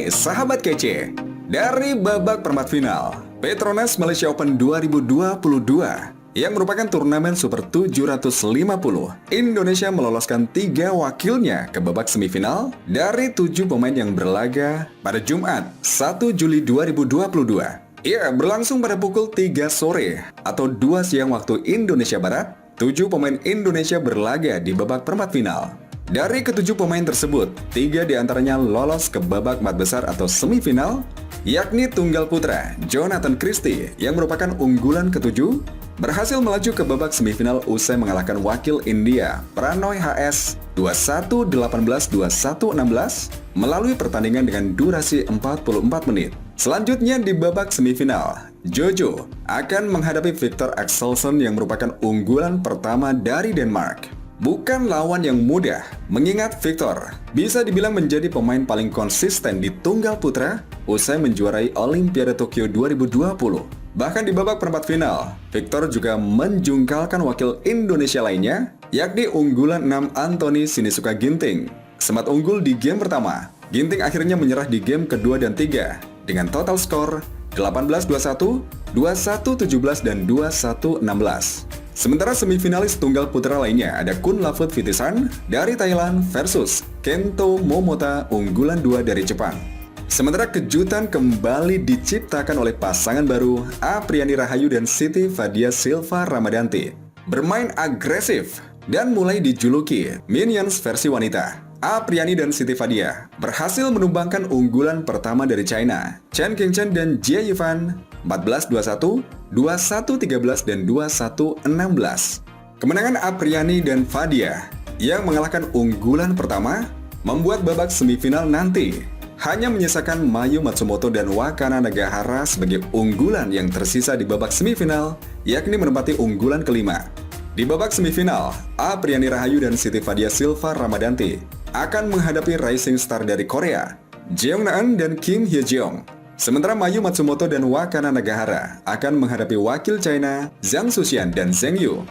Hai sahabat kece, dari babak perempat final Petronas Malaysia Open 2022 yang merupakan turnamen Super 750, Indonesia meloloskan 3 wakilnya ke babak semifinal dari 7 pemain yang berlaga pada Jumat 1 Juli 2022. Ya, berlangsung pada pukul 3 sore atau 2 siang waktu Indonesia Barat. 7 pemain Indonesia berlaga di babak perempat final. Dari ketujuh pemain tersebut, 3 diantaranya lolos ke babak 4 besar atau semifinal, yakni tunggal putra Jonathan Christie yang merupakan unggulan ketujuh, berhasil melaju ke babak semifinal usai mengalahkan wakil India Pranoy HS 21-18, 21-16 melalui pertandingan dengan durasi 44 menit. Selanjutnya di babak semifinal, Jojo akan menghadapi Victor Axelsen yang merupakan unggulan pertama dari Denmark. Bukan lawan yang mudah, mengingat Victor bisa dibilang menjadi pemain paling konsisten di tunggal putra usai menjuarai Olimpiade Tokyo 2020. Bahkan di babak perempat final, Victor juga menjungkalkan wakil Indonesia lainnya, yakni unggulan 6 Anthony Sinisuka Ginting. Sempat unggul di game pertama, Ginting akhirnya menyerah di game kedua dan 3 dengan total skor 18-21, 21-17, dan 21-16. Sementara semifinalis tunggal putra lainnya ada Kunlavut Vitisan dari Thailand versus Kento Momota unggulan 2 dari Jepang. Sementara kejutan kembali diciptakan oleh pasangan baru Apriani Rahayu dan Siti Fadia Silva Ramadanti. Bermain agresif dan mulai dijuluki Minions versi wanita. Apriani dan Siti Fadia berhasil menumbangkan unggulan pertama dari China, Chen Qingchen dan Jie Yifan 14-21, 21-13, dan 21-16. Kemenangan Apriani dan Fadia yang mengalahkan unggulan pertama membuat babak semifinal nanti hanya menyisakan Mayu Matsumoto dan Wakana Nagahara sebagai unggulan yang tersisa di babak semifinal, yakni menempati unggulan kelima. Di babak semifinal, Apriani Rahayu dan Siti Fadia Silva Ramadanti akan menghadapi rising star dari Korea, Jeong Na-eun dan Kim Hye-jeong. Sementara Mayu Matsumoto dan Wakana Nagahara akan menghadapi wakil China, Zhang Suxian dan Zheng Yu.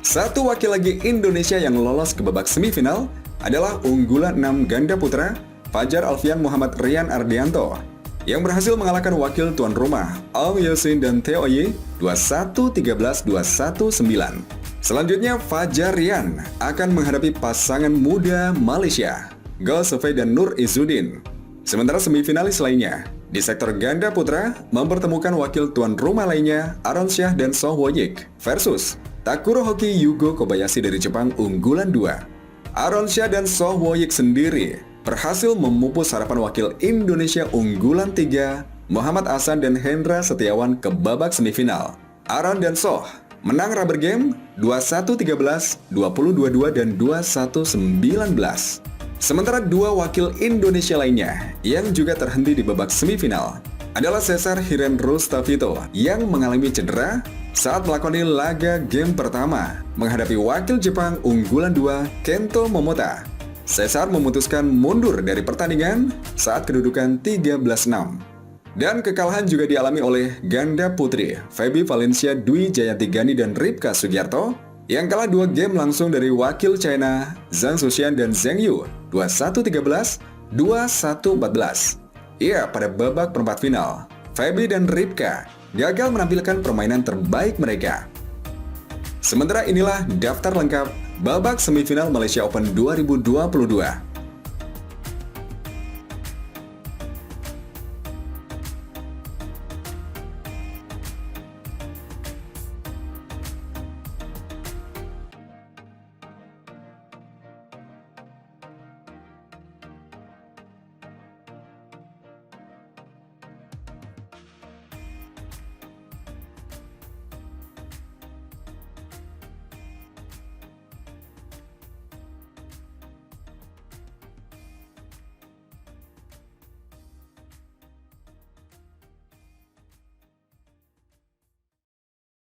Satu wakil lagi Indonesia yang lolos ke babak semifinal adalah unggulan 6 ganda putra, Fajar Alfian Muhammad Rian Ardianto, yang berhasil mengalahkan wakil tuan rumah, Aung Yosin dan Theo Yi 21-13, 21-9. Selanjutnya, Fajar Rian akan menghadapi pasangan muda Malaysia, Gol Sofei dan Nur Izzuddin. Sementara semifinalis lainnya, di sektor ganda putra, mempertemukan wakil tuan rumah lainnya, Aronsya dan Soh Woyik versus Takuro Hoki Yugo Kobayashi dari Jepang unggulan 2. Aronsya dan Soh Woyik sendiri berhasil memupus harapan wakil Indonesia unggulan 3, Muhammad Ahsan dan Hendra Setiawan ke babak semifinal. Aron dan Soh menang rubber game 21-13, 20-22, dan 21-19. Sementara 2 wakil Indonesia lainnya yang juga terhenti di babak semifinal adalah Cesar Hiren Rustavito yang mengalami cedera saat melakoni laga game pertama menghadapi wakil Jepang unggulan 2 Kento Momota. Cesar memutuskan mundur dari pertandingan saat kedudukan 13-6. Dan kekalahan juga dialami oleh ganda putri Feby Valencia Dwi Jayanti Gani dan Ripka Sugiarto yang kalah 2 game langsung dari wakil China, Zhang Suxian dan Zheng Yu 21-13, 21-14. Iya, pada babak perempat final, Feby dan Ripka gagal menampilkan permainan terbaik mereka. Sementara inilah daftar lengkap babak semifinal Malaysia Open 2022.